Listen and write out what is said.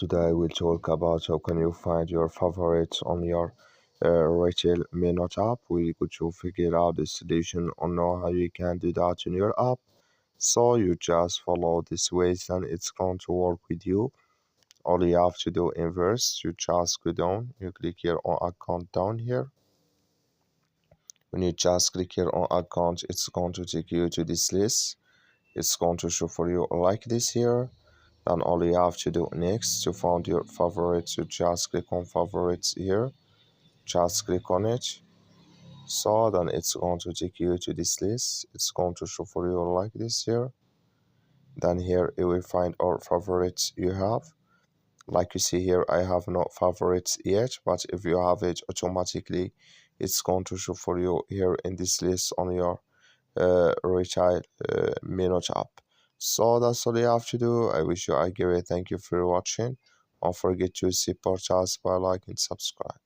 Today we'll talk about how can you find your favorites on your RetailMeNot app. We could to figure out the solution on how you can do that in your app. So you just follow this ways and it's going to work with you. All you have to do inverse, you just go down, you click here on account down here. When you just click here on account, it's going to take you to this list. It's going to show for you like this here. Then all you have to do next to find your favorites, you just click on favorites here, just click on it. So then it's going to take you to this list. It's going to show for you like this here. Then here you will find all favorites you have. Like you see here, I have no favorites yet, but if you have it automatically, it's going to show for you here in this list on your RetailMeNot app. So that's all you have to do. I wish you a great thank you for watching. Don't forget to support us by liking and subscribe.